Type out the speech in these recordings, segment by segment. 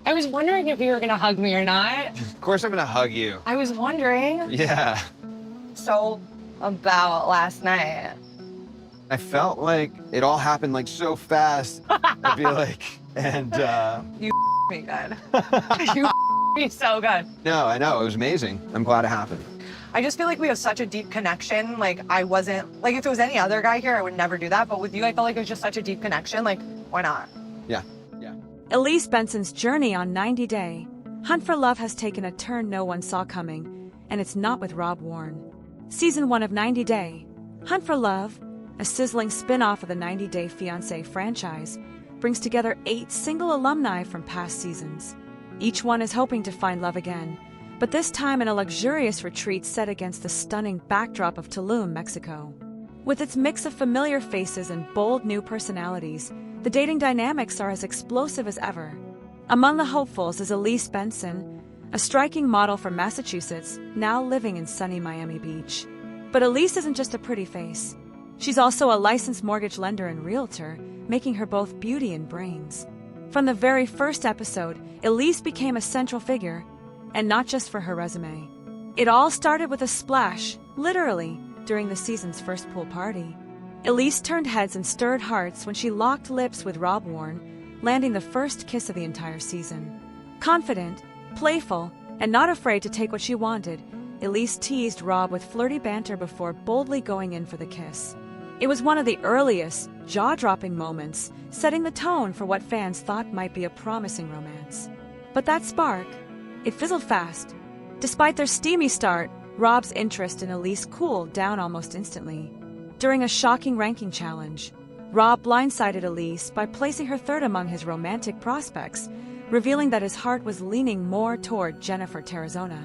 I was wondering if you were gonna hug me or not. Of course I'm gonna hug you. I was wondering. Yeah. So, about last night. I felt like it all happened like so fast. I feel like, and You me good. You me so good. no, I know, it was amazing. I'm glad it happened. I just feel like we have such a deep connection. Like, I wasn't, like, if it was any other guy here, I would never do that. But with you, I felt like it was just such a deep connection. Like, why not? Yeah. Elise Benson's journey on 90 Day Hunt for Love has taken a turn no one saw coming, and it's not with Rob Warne. Season 1 of 90 Day Hunt for Love, a sizzling spin-off of the 90 Day Fiancé franchise, brings together 8 single alumni from past seasons. Each one is hoping to find love again, but this time in a luxurious retreat set against the stunning backdrop of Tulum, Mexico. With its mix of familiar faces and bold new personalities, the dating dynamics are as explosive as ever. Among the hopefuls is Elise Benson, a striking model from Massachusetts, now living in sunny Miami Beach. But Elise isn't just a pretty face. She's also a licensed mortgage lender and realtor, making her both beauty and brains. From the very first episode, Elise became a central figure, and not just for her resume. It all started with a splash, literally, during the season's first pool party. Elise turned heads and stirred hearts when she locked lips with Rob Warne, landing the first kiss of the entire season. Confident, playful, and not afraid to take what she wanted, Elise teased Rob with flirty banter before boldly going in for the kiss. It was one of the earliest, jaw-dropping moments, setting the tone for what fans thought might be a promising romance. But that spark, it fizzled fast. Despite their steamy start, Rob's interest in Elise cooled down almost instantly. During a shocking ranking challenge, Rob blindsided Elise by placing her third among his romantic prospects, revealing that his heart was leaning more toward Jennifer Terrazona.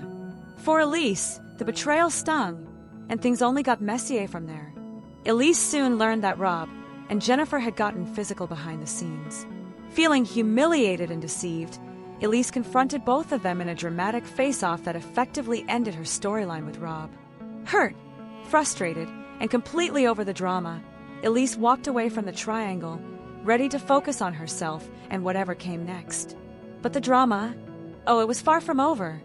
For Elise, the betrayal stung, and things only got messier from there. Elise soon learned that Rob and Jennifer had gotten physical behind the scenes. Feeling humiliated and deceived, Elise confronted both of them in a dramatic face-off that effectively ended her storyline with Rob. Hurt, frustrated, and completely over the drama, Elise walked away from the triangle, ready to focus on herself and whatever came next. But the drama, it was far from over.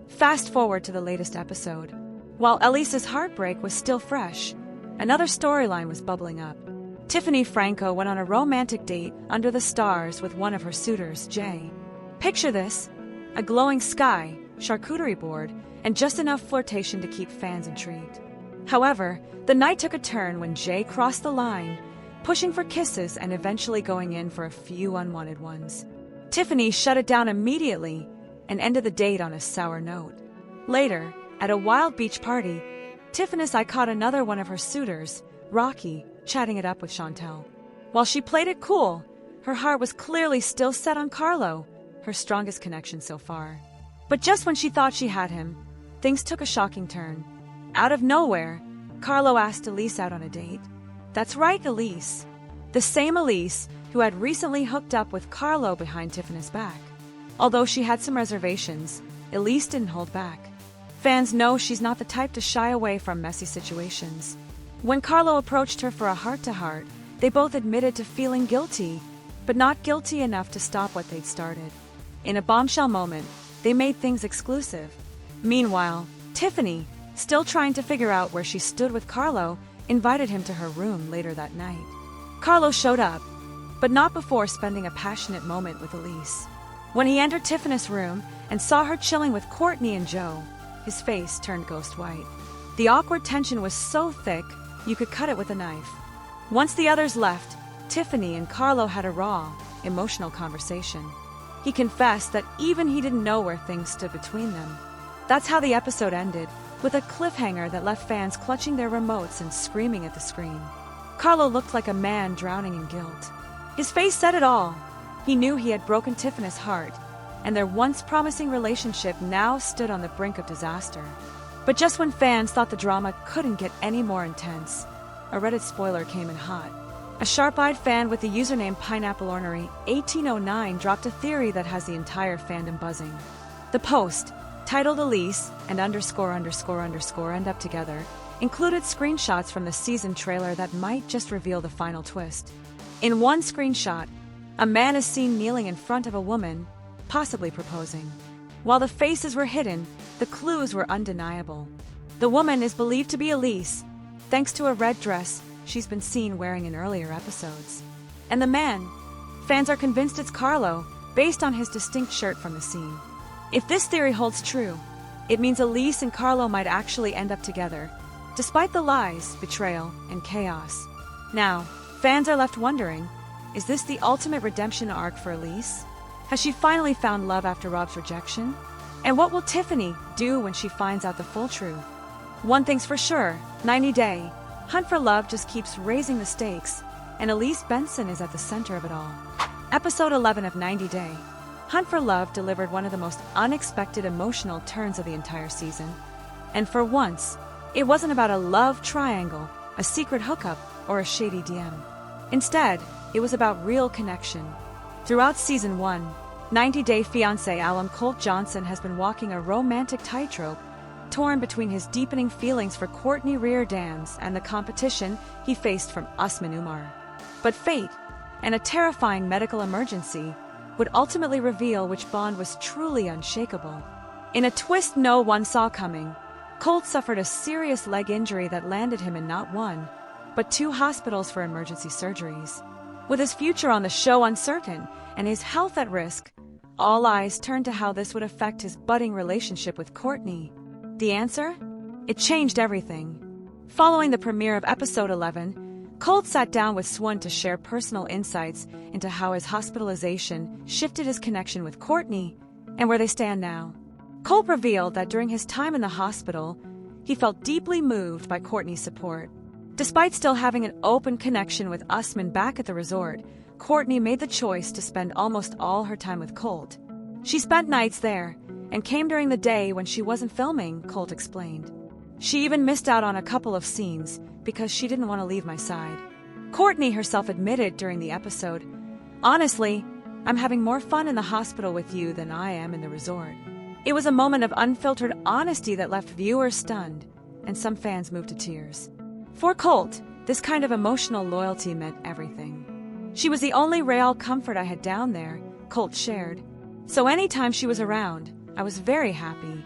Fast forward to the latest episode. While Elise's heartbreak was still fresh, another storyline was bubbling up. Tiffany Franco went on a romantic date under the stars with one of her suitors, Jay. Picture this: a glowing sky, charcuterie board, and just enough flirtation to keep fans intrigued. However, the night took a turn when Jay crossed the line, pushing for kisses and eventually going in for a few unwanted ones. Tiffany shut it down immediately and ended the date on a sour note. Later, at a wild beach party, Tiffany caught another one of her suitors, Rocky, chatting it up with Chantel. While she played it cool, her heart was clearly still set on Carlo, her strongest connection so far. But just when she thought she had him, things took a shocking turn. Out of nowhere, Carlo asked Elise out on a date. That's right, Elise. The same Elise who had recently hooked up with Carlo behind Tiffany's back. Although she had some reservations, Elise didn't hold back. Fans know she's not the type to shy away from messy situations. When Carlo approached her for a heart-to-heart, they both admitted to feeling guilty, but not guilty enough to stop what they'd started. In a bombshell moment, they made things exclusive. Meanwhile, Tiffany, still trying to figure out where she stood with Carlo, invited him to her room later that night. Carlo showed up, but not before spending a passionate moment with Elise. When he entered Tiffany's room and saw her chilling with Cortney and Joe, his face turned ghost white. The awkward tension was so thick, you could cut it with a knife. Once the others left, Tiffany and Carlo had a raw, emotional conversation. He confessed that even he didn't know where things stood between them. That's how the episode ended, with a cliffhanger that left fans clutching their remotes and screaming at the screen. Carlo looked like a man drowning in guilt. His face said it all. He knew he had broken Tiffany's heart, and their once promising relationship now stood on the brink of disaster. But just when fans thought the drama couldn't get any more intense, a Reddit spoiler came in hot. A sharp-eyed fan with the username PineappleOrnery1809 dropped a theory that has the entire fandom buzzing. The post, titled Elise and ____ end up together, included screenshots from the season trailer that might just reveal the final twist. In one screenshot, a man is seen kneeling in front of a woman, possibly proposing. While the faces were hidden, the clues were undeniable. The woman is believed to be Elise, thanks to a red dress she's been seen wearing in earlier episodes. And the man, fans are convinced it's Carlo, based on his distinct shirt from the scene. If this theory holds true, it means Elise and Carlo might actually end up together, despite the lies, betrayal, and chaos. Now, fans are left wondering, is this the ultimate redemption arc for Elise? Has she finally found love after Rob's rejection? And what will Tiffany do when she finds out the full truth? One thing's for sure, 90 Day, Hunt for Love just keeps raising the stakes, and Elise Benson is at the center of it all. Episode 11 of 90 Day, Hunt for Love delivered one of the most unexpected emotional turns of the entire season. And for once, it wasn't about a love triangle, a secret hookup, or a shady DM. Instead, it was about real connection. Throughout Season 1, 90 Day fiancé alum Colt Johnson has been walking a romantic tightrope, torn between his deepening feelings for Cortney Reardanz and the competition he faced from Usman Umar. But fate, and a terrifying medical emergency, would ultimately reveal which bond was truly unshakable. In a twist no one saw coming, Colt suffered a serious leg injury that landed him in not one, but 2 hospitals for emergency surgeries. With his future on the show uncertain and his health at risk, all eyes turned to how this would affect his budding relationship with Cortney. The answer? It changed everything. Following the premiere of episode 11, Colt sat down with Swan to share personal insights into how his hospitalization shifted his connection with Cortney and where they stand now. Colt revealed that during his time in the hospital, he felt deeply moved by Cortney's support. Despite still having an open connection with Usman back at the resort, Cortney made the choice to spend almost all her time with Colt. She spent nights there and came during the day when she wasn't filming, Colt explained. She even missed out on a couple of scenes because she didn't want to leave my side. Cortney herself admitted during the episode, "Honestly, I'm having more fun in the hospital with you than I am in the resort." It was a moment of unfiltered honesty that left viewers stunned, and some fans moved to tears. For Colt, this kind of emotional loyalty meant everything. "She was the only real comfort I had down there," Colt shared. "So anytime she was around, I was very happy."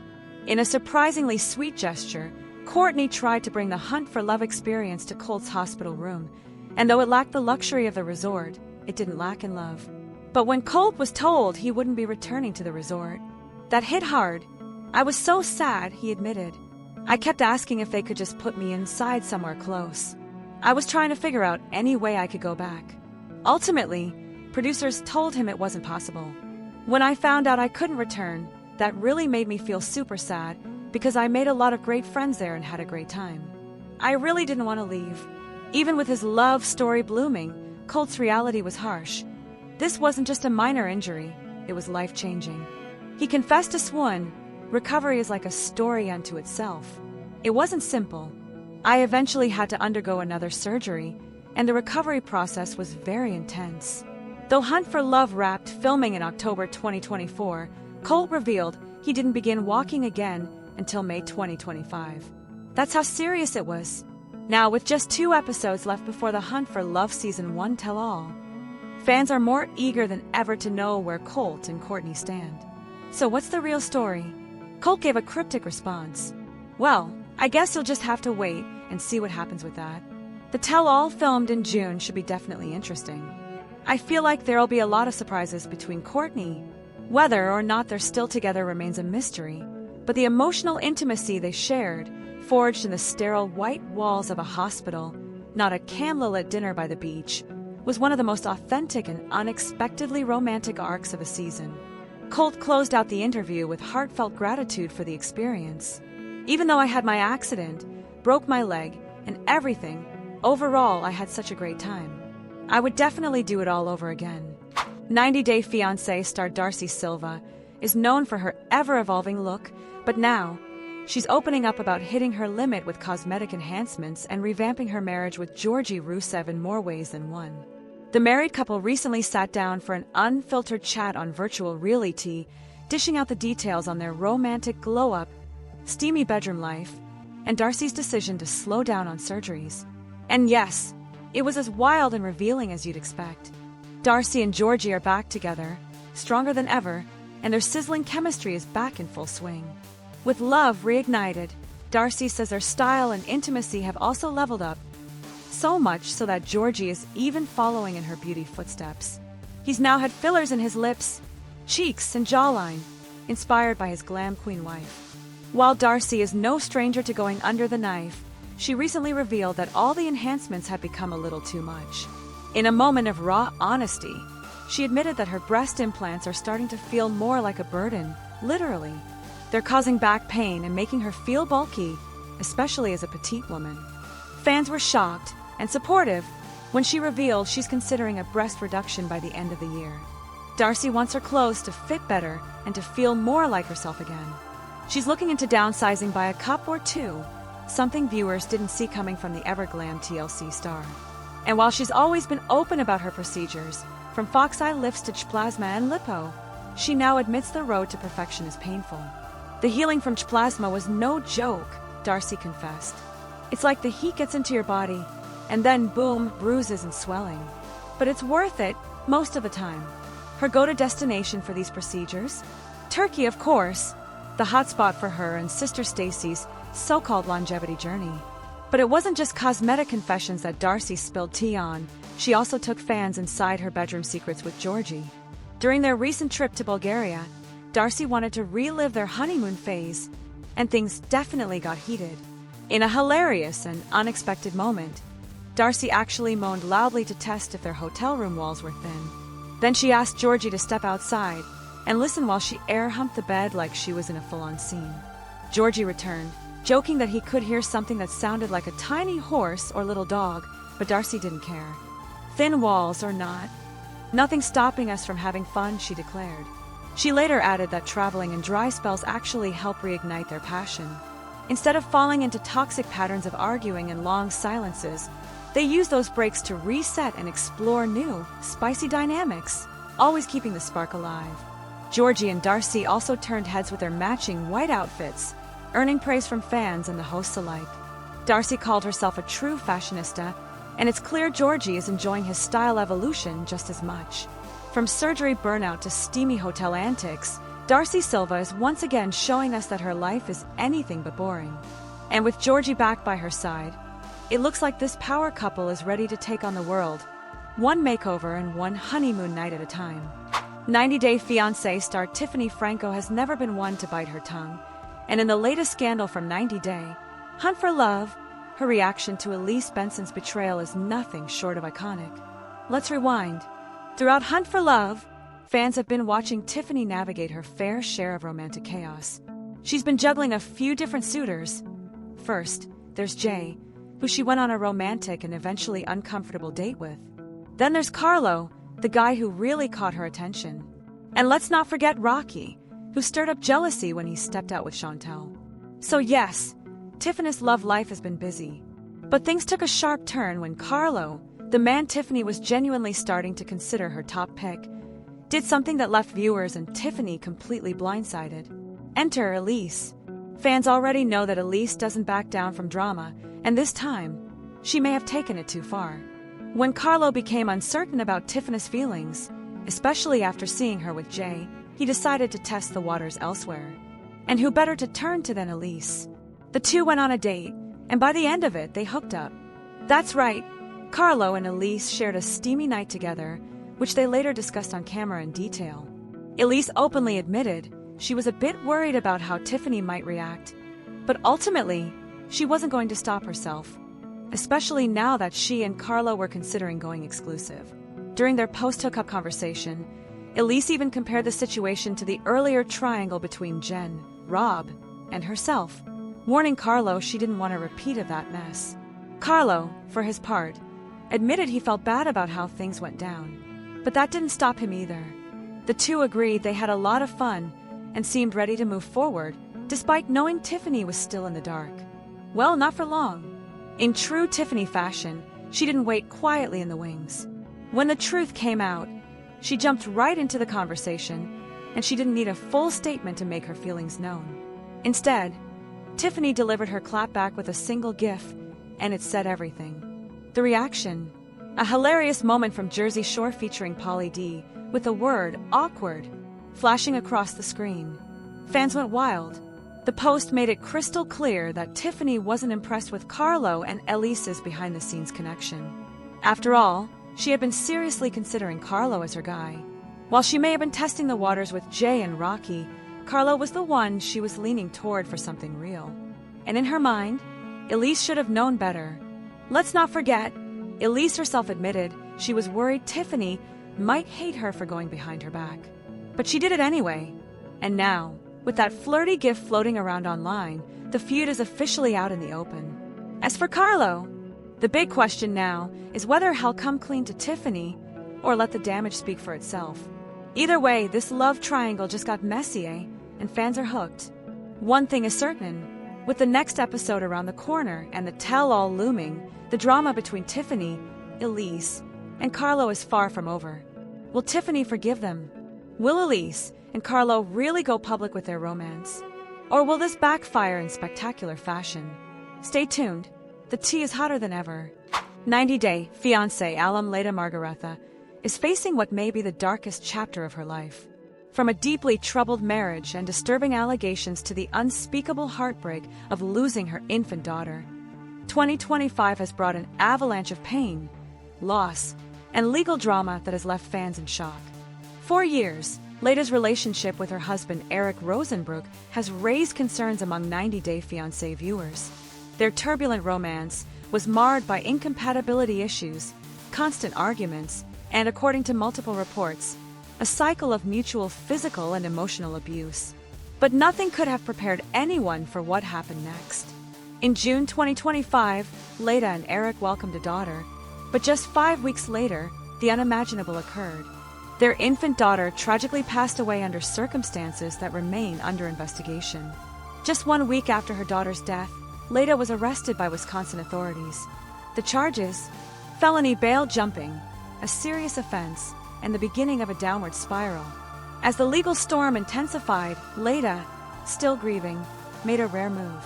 In a surprisingly sweet gesture, Cortney tried to bring the Hunt for Love experience to Colt's hospital room, and though it lacked the luxury of the resort, it didn't lack in love. But when Colt was told he wouldn't be returning to the resort, that hit hard. "I was so sad," he admitted. "I kept asking if they could just put me inside somewhere close. I was trying to figure out any way I could go back." Ultimately, producers told him it wasn't possible. "When I found out I couldn't return, that really made me feel super sad because I made a lot of great friends there and had a great time. I really didn't want to leave." Even with his love story blooming, Colt's reality was harsh. This wasn't just a minor injury, it was life-changing. He confessed to Swan, "Recovery is like a story unto itself. It wasn't simple. I eventually had to undergo another surgery, and the recovery process was very intense." Though Hunt for Love wrapped filming in October 2024, Colt revealed he didn't begin walking again until May 2025. That's how serious it was. Now, with just 2 episodes left before the Hunt for Love Season 1 tell-all, fans are more eager than ever to know where Colt and Cortney stand. So what's the real story? Colt gave a cryptic response. "Well, I guess you'll just have to wait and see what happens with that. The tell-all filmed in June should be definitely interesting. I feel like there'll be a lot of surprises between Cortney. Whether or not they're still together remains a mystery, but the emotional intimacy they shared, forged in the sterile white walls of a hospital, not a candlelit dinner by the beach, was one of the most authentic and unexpectedly romantic arcs of a season." Colt closed out the interview with heartfelt gratitude for the experience. "Even though I had my accident, broke my leg, and everything, overall I had such a great time. I would definitely do it all over again." 90 Day Fiancé star Darcy Silva is known for her ever-evolving look, but now she's opening up about hitting her limit with cosmetic enhancements and revamping her marriage with Georgie Rusev in more ways than one. The married couple recently sat down for an unfiltered chat on virtual reality, dishing out the details on their romantic glow-up, steamy bedroom life, and Darcy's decision to slow down on surgeries. And yes, it was as wild and revealing as you'd expect. Darcy and Georgie are back together, stronger than ever, and their sizzling chemistry is back in full swing. With love reignited, Darcy says their style and intimacy have also leveled up, so much so that Georgie is even following in her beauty footsteps. He's now had fillers in his lips, cheeks, and jawline, inspired by his glam queen wife. While Darcy is no stranger to going under the knife, she recently revealed that all the enhancements had become a little too much. In a moment of raw honesty, she admitted that her breast implants are starting to feel more like a burden, literally. They're causing back pain and making her feel bulky, especially as a petite woman. Fans were shocked and supportive when she revealed she's considering a breast reduction by the end of the year. Darcy wants her clothes to fit better and to feel more like herself again. She's looking into downsizing by a cup or two, something viewers didn't see coming from the Everglam TLC star. And while she's always been open about her procedures, from fox eye, lip stitch, plasma, and lipo, she now admits the road to perfection is painful. The healing from plasma was no joke, Darcy confessed. It's like the heat gets into your body, and then boom, bruises and swelling. But it's worth it most of the time. Her go-to destination for these procedures? Turkey, of course, the hotspot for her and sister Stacy's so-called longevity journey. But it wasn't just cosmetic confessions that Darcy spilled tea on. She also took fans inside her bedroom secrets with Georgie. During their recent trip to Bulgaria, Darcy wanted to relive their honeymoon phase, and things definitely got heated. In a hilarious and unexpected moment, Darcy actually moaned loudly to test if their hotel room walls were thin. Then she asked Georgie to step outside and listen while she air-humped the bed like she was in a full-on scene. Georgie returned, joking that he could hear something that sounded like a tiny horse or little dog, but Darcy didn't care. Thin walls or not, nothing's stopping us from having fun, she declared. She later added that traveling and dry spells actually help reignite their passion. Instead of falling into toxic patterns of arguing and long silences, they use those breaks to reset and explore new, spicy dynamics, always keeping the spark alive. Georgie and Darcy also turned heads with their matching white outfits, earning praise from fans and the hosts alike. Darcy called herself a true fashionista, and it's clear Georgie is enjoying his style evolution just as much. From surgery burnout to steamy hotel antics, Darcy Silva is once again showing us that her life is anything but boring. And with Georgie back by her side, it looks like this power couple is ready to take on the world, one makeover and one honeymoon night at a time. 90 Day Fiancé star Tiffany Franco has never been one to bite her tongue, and in the latest scandal from 90 Day, Hunt for Love, her reaction to Elise Benson's betrayal is nothing short of iconic. Let's rewind. Throughout Hunt for Love, fans have been watching Tiffany navigate her fair share of romantic chaos. She's been juggling a few different suitors. First, there's Jay, who she went on a romantic and eventually uncomfortable date with. Then there's Carlo, the guy who really caught her attention. And let's not forget Rocky, who stirred up jealousy when he stepped out with Chantel. So yes, Tiffany's love life has been busy. But things took a sharp turn when Carlo, the man Tiffany was genuinely starting to consider her top pick, did something that left viewers and Tiffany completely blindsided. Enter Elise. Fans already know that Elise doesn't back down from drama, and this time, she may have taken it too far. When Carlo became uncertain about Tiffany's feelings, especially after seeing her with Jay, he decided to test the waters elsewhere. And who better to turn to than Elise? The two went on a date, and by the end of it, they hooked up. That's right, Carlo and Elise shared a steamy night together, which they later discussed on camera in detail. Elise openly admitted she was a bit worried about how Tiffany might react, but ultimately, she wasn't going to stop herself, especially now that she and Carlo were considering going exclusive. During their post-hookup conversation, Elise even compared the situation to the earlier triangle between Jen, Rob, and herself, warning Carlo she didn't want a repeat of that mess. Carlo, for his part, admitted he felt bad about how things went down, but that didn't stop him either. The two agreed they had a lot of fun and seemed ready to move forward, despite knowing Tiffany was still in the dark. Well, not for long. In true Tiffany fashion, she didn't wait quietly in the wings. When the truth came out, she jumped right into the conversation, and she didn't need a full statement to make her feelings known. Instead, Tiffany delivered her clapback with a single gif, and it said everything. The reaction: a hilarious moment from Jersey Shore featuring Pauly D, with the word awkward. flashing across the screen. Fans went wild. The post made it crystal clear that Tiffany wasn't impressed with Carlo and Elise's behind-the-scenes connection. After all, she had been seriously considering Carlo as her guy. While she may have been testing the waters with Jay and Rocky, Carlo was the one she was leaning toward for something real. And in her mind, Elise should have known better. Let's not forget, Elise herself admitted she was worried Tiffany might hate her for going behind her back. But she did it anyway. And now, with that flirty gift floating around online, the feud is officially out in the open. As for Carlo, the big question now is whether he'll come clean to Tiffany or let the damage speak for itself. Either way, this love triangle just got messy, eh? And fans are hooked. One thing is certain, with the next episode around the corner and the tell-all looming, the drama between Tiffany, Elise, and Carlo is far from over. Will Tiffany forgive them? Will Elise and Carlo really go public with their romance? Or will this backfire in spectacular fashion? Stay tuned. The tea is hotter than ever. 90-day fiancé alum Lea Margaretha is facing what may be the darkest chapter of her life. From a deeply troubled marriage and disturbing allegations to the unspeakable heartbreak of losing her infant daughter, 2025 has brought an avalanche of pain, loss, and legal drama that has left fans in shock. For years, Lea's relationship with her husband Eric Rosenbrook has raised concerns among 90-day fiancé viewers. Their turbulent romance was marred by incompatibility issues, constant arguments, and, according to multiple reports, a cycle of mutual physical and emotional abuse. But nothing could have prepared anyone for what happened next. In June 2025, Lea and Eric welcomed a daughter, but just 5 weeks later, the unimaginable occurred. Their infant daughter tragically passed away under circumstances that remain under investigation. Just 1 week after her daughter's death, Lea was arrested by Wisconsin authorities. The charges? Felony bail jumping, a serious offense, and the beginning of a downward spiral. As the legal storm intensified, Lea, still grieving, made a rare move.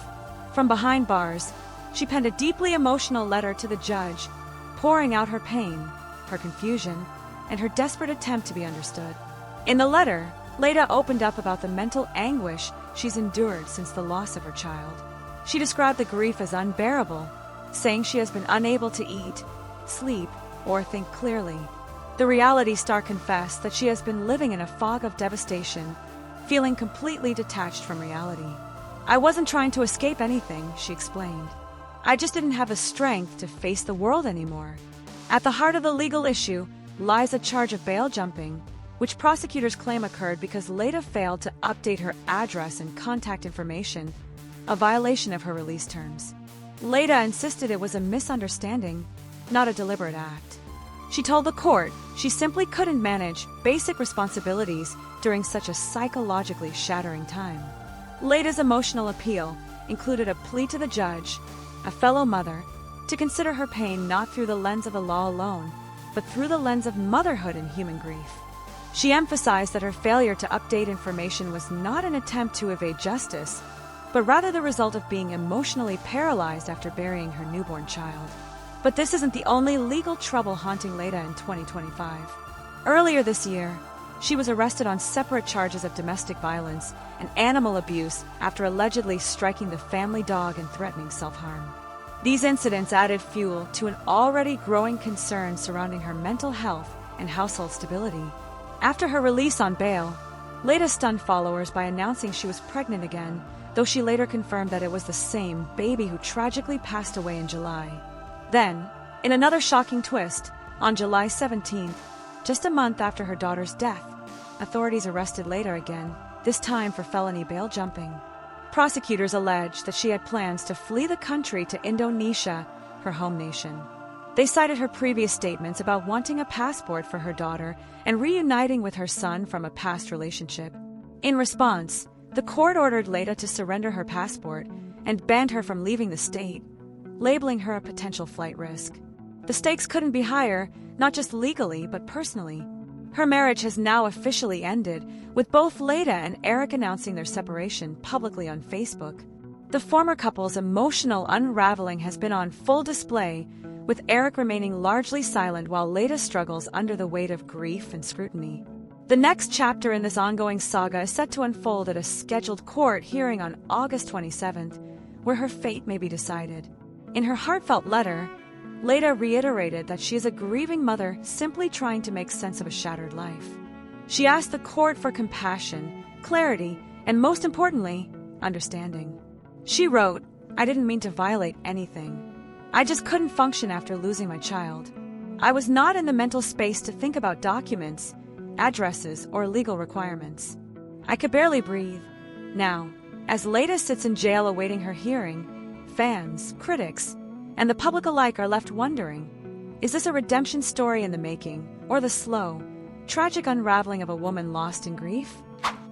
From behind bars, she penned a deeply emotional letter to the judge, pouring out her pain, her confusion, and her desperate attempt to be understood. In the letter, Lea opened up about the mental anguish she's endured since the loss of her child. She described the grief as unbearable, saying she has been unable to eat, sleep, or think clearly. The reality star confessed that she has been living in a fog of devastation, feeling completely detached from reality. "I wasn't trying to escape anything," she explained. "I just didn't have the strength to face the world anymore." At the heart of the legal issue lies a charge of bail jumping, which prosecutors claim occurred because Lea failed to update her address and contact information, a violation of her release terms. Lea insisted it was a misunderstanding, not a deliberate act. She told the court she simply couldn't manage basic responsibilities during such a psychologically shattering time. Lea's emotional appeal included a plea to the judge, a fellow mother, to consider her pain not through the lens of the law alone, but through the lens of motherhood and human grief. She emphasized that her failure to update information was not an attempt to evade justice, but rather the result of being emotionally paralyzed after burying her newborn child. But this isn't the only legal trouble haunting Lea in 2025. Earlier this year, she was arrested on separate charges of domestic violence and animal abuse after allegedly striking the family dog and threatening self-harm. These incidents added fuel to an already growing concern surrounding her mental health and household stability. After her release on bail, Lea stunned followers by announcing she was pregnant again, though she later confirmed that it was the same baby who tragically passed away in July. Then, in another shocking twist, on July 17th, just a month after her daughter's death, authorities arrested Lea again, this time for felony bail jumping. Prosecutors alleged that she had plans to flee the country to Indonesia, her home nation. They cited her previous statements about wanting a passport for her daughter and reuniting with her son from a past relationship. In response, the court ordered Lea to surrender her passport and banned her from leaving the state, labeling her a potential flight risk. The stakes couldn't be higher, not just legally, but personally. Her marriage has now officially ended, with both Lea and Eric announcing their separation publicly on Facebook. The former couple's emotional unraveling has been on full display, with Eric remaining largely silent while Lea struggles under the weight of grief and scrutiny. The next chapter in this ongoing saga is set to unfold at a scheduled court hearing on August 27th, where her fate may be decided. In her heartfelt letter, Lea reiterated that she is a grieving mother simply trying to make sense of a shattered life. She asked the court for compassion, clarity, and most importantly, understanding. She wrote, "I didn't mean to violate anything. I just couldn't function after losing my child. I was not in the mental space to think about documents, addresses, or legal requirements. I could barely breathe." Now, as Lea sits in jail awaiting her hearing, fans, critics, and the public alike are left wondering, is this a redemption story in the making, or the slow, tragic unraveling of a woman lost in grief?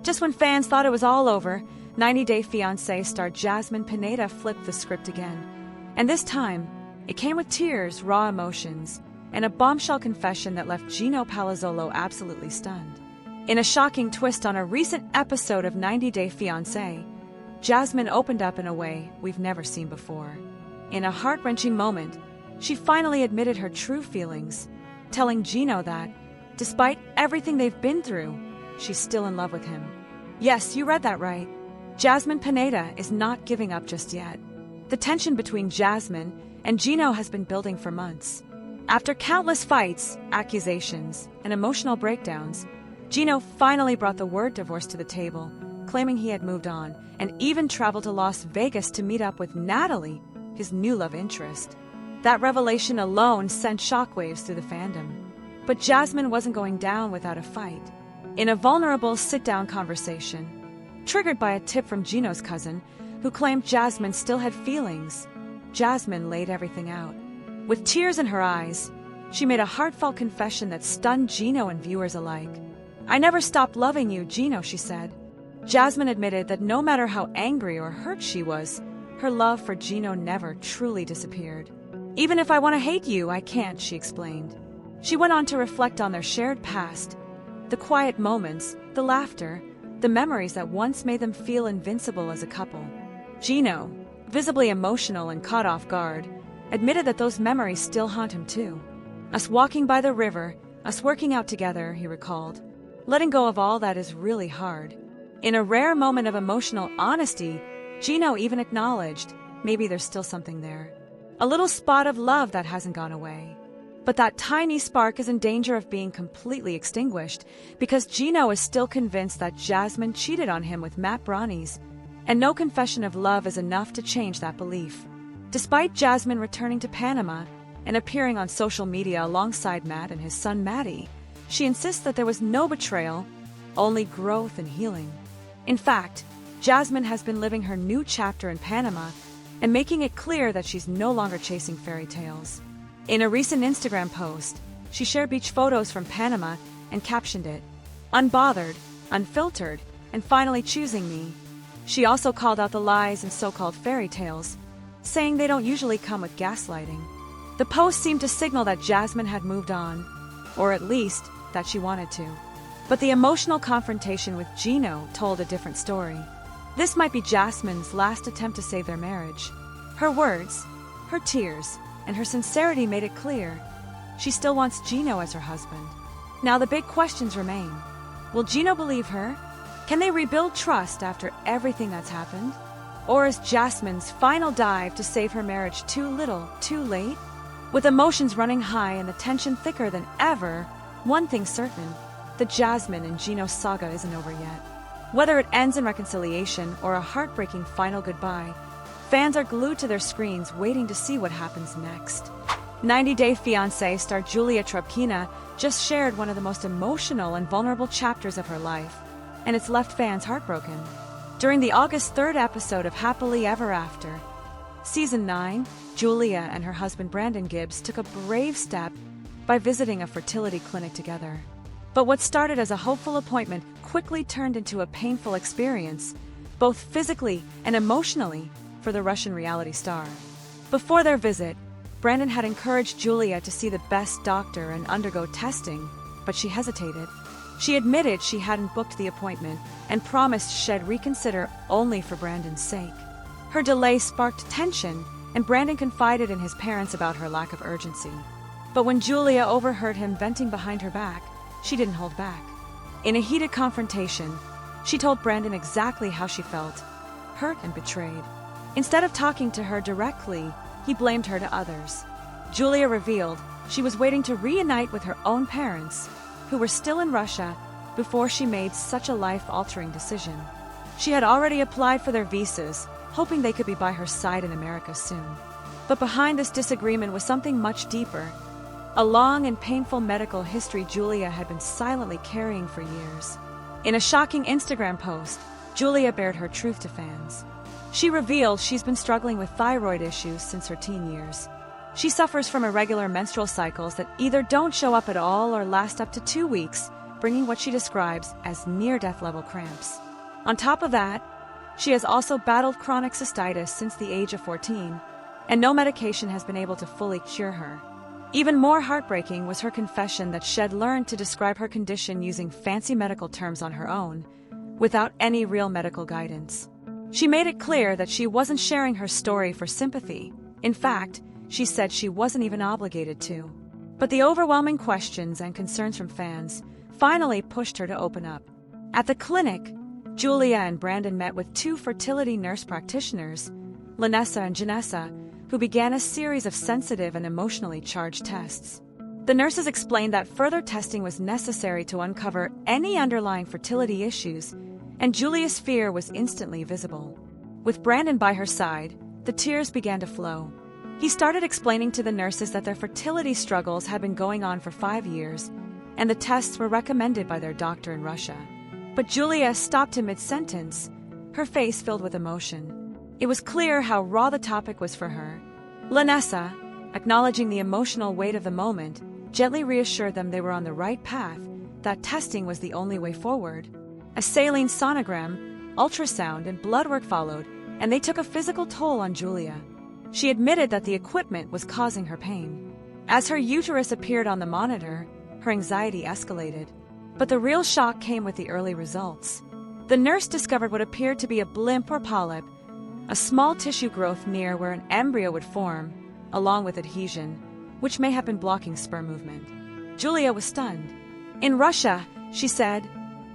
Just when fans thought it was all over, 90 Day Fiancé star Jasmine Pineda flipped the script again. And this time, it came with tears, raw emotions, and a bombshell confession that left Gino Palazzolo absolutely stunned. In a shocking twist on a recent episode of 90 Day Fiancé, Jasmine opened up in a way we've never seen before. In a heart-wrenching moment, she finally admitted her true feelings, telling Gino that, despite everything they've been through, she's still in love with him. Yes, you read that right. Jasmine Pineda is not giving up just yet. The tension between Jasmine and Gino has been building for months. After countless fights, accusations, and emotional breakdowns, Gino finally brought the word divorce to the table, claiming he had moved on, and even traveled to Las Vegas to meet up with Natalie, his new love interest. That revelation alone sent shockwaves through the fandom. But Jasmine wasn't going down without a fight. In a vulnerable sit-down conversation, triggered by a tip from Gino's cousin, who claimed Jasmine still had feelings, Jasmine laid everything out. With tears in her eyes, she made a heartfelt confession that stunned Gino and viewers alike. "I never stopped loving you, Gino," she said. Jasmine admitted that no matter how angry or hurt she was, her love for Gino never truly disappeared. "Even if I want to hate you, I can't," she explained. She went on to reflect on their shared past, the quiet moments, the laughter, the memories that once made them feel invincible as a couple. Gino, visibly emotional and caught off guard, admitted that those memories still haunt him too. "Us walking by the river, us working out together," he recalled. "Letting go of all that is really hard." In a rare moment of emotional honesty, Gino even acknowledged maybe there's still something there. A little spot of love that hasn't gone away. But that tiny spark is in danger of being completely extinguished because Gino is still convinced that Jasmine cheated on him with Matt Brownies, and no confession of love is enough to change that belief. Despite Jasmine returning to Panama and appearing on social media alongside Matt and his son Matty, she insists that there was no betrayal, only growth and healing. In fact, Jasmine has been living her new chapter in Panama and making it clear that she's no longer chasing fairy tales. In a recent Instagram post, she shared beach photos from Panama and captioned it, "Unbothered, unfiltered, and finally choosing me." She also called out the lies and so-called fairy tales, saying they don't usually come with gaslighting. The post seemed to signal that Jasmine had moved on, or at least that she wanted to. But the emotional confrontation with Gino told a different story. This might be Jasmine's last attempt to save their marriage. Her words, her tears, and her sincerity made it clear she still wants Gino as her husband. Now the big questions remain. Will Gino believe her? Can they rebuild trust after everything that's happened? Or is Jasmine's final dive to save her marriage too little, too late? With emotions running high and the tension thicker than ever, one thing's certain, the Jasmine and Gino saga isn't over yet. Whether it ends in reconciliation or a heartbreaking final goodbye, fans are glued to their screens waiting to see what happens next. 90 Day Fiancé star Julia Trapkina just shared one of the most emotional and vulnerable chapters of her life, and it's left fans heartbroken. During the August 3rd episode of Happily Ever After, Season 9, Julia and her husband Brandon Gibbs took a brave step by visiting a fertility clinic together. But what started as a hopeful appointment quickly turned into a painful experience, both physically and emotionally, for the Russian reality star. Before their visit, Brandon had encouraged Julia to see the best doctor and undergo testing, but she hesitated. She admitted she hadn't booked the appointment and promised she'd reconsider only for Brandon's sake. Her delay sparked tension, and Brandon confided in his parents about her lack of urgency. But when Julia overheard him venting behind her back, she didn't hold back. In a heated confrontation, she told Brandon exactly how she felt, hurt and betrayed. Instead of talking to her directly, he blamed her to others. Julia revealed she was waiting to reunite with her own parents, who were still in Russia, before she made such a life-altering decision. She had already applied for their visas, hoping they could be by her side in America soon. But behind this disagreement was something much deeper, a long and painful medical history Julia had been silently carrying for years. In a shocking Instagram post, Julia bared her truth to fans. She revealed she's been struggling with thyroid issues since her teen years. She suffers from irregular menstrual cycles that either don't show up at all or last up to 2 weeks, bringing what she describes as near-death level cramps. On top of that, she has also battled chronic cystitis since the age of 14, and no medication has been able to fully cure her. Even more heartbreaking was her confession that she'd learned to describe her condition using fancy medical terms on her own, without any real medical guidance. She made it clear that she wasn't sharing her story for sympathy. In fact, she said she wasn't even obligated to. But the overwhelming questions and concerns from fans finally pushed her to open up. At the clinic, Julia and Brandon met with 2 fertility nurse practitioners, Lanessa and Janessa, who began a series of sensitive and emotionally charged tests. The nurses explained that further testing was necessary to uncover any underlying fertility issues, and Julia's fear was instantly visible. With Brandon by her side, the tears began to flow. He started explaining to the nurses that their fertility struggles had been going on for 5 years, and the tests were recommended by their doctor in Russia. But Julia stopped him mid-sentence, her face filled with emotion. It was clear how raw the topic was for her. Lanessa, acknowledging the emotional weight of the moment, gently reassured them they were on the right path, that testing was the only way forward. A saline sonogram, ultrasound, and blood work followed, and they took a physical toll on Julia. She admitted that the equipment was causing her pain. As her uterus appeared on the monitor, her anxiety escalated. But the real shock came with the early results. The nurse discovered what appeared to be a blimp or polyp, a small tissue growth near where an embryo would form, along with adhesion, which may have been blocking sperm movement. Julia was stunned. In Russia, she said,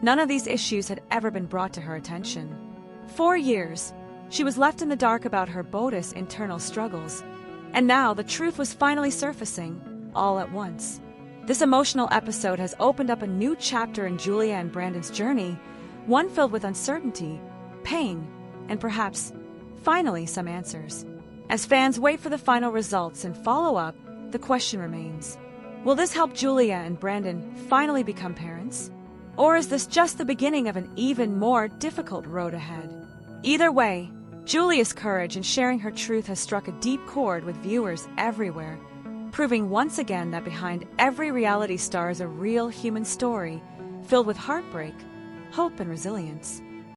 none of these issues had ever been brought to her attention. 4 years, she was left in the dark about her bogus internal struggles, and now the truth was finally surfacing, all at once. This emotional episode has opened up a new chapter in Julia and Brandon's journey, one filled with uncertainty, pain, and perhaps, finally, some answers. As fans wait for the final results and follow up, the question remains, will this help Julia and Brandon finally become parents? Or is this just the beginning of an even more difficult road ahead? Either way, Julia's courage in sharing her truth has struck a deep chord with viewers everywhere, proving once again that behind every reality star is a real human story, filled with heartbreak, hope, and resilience.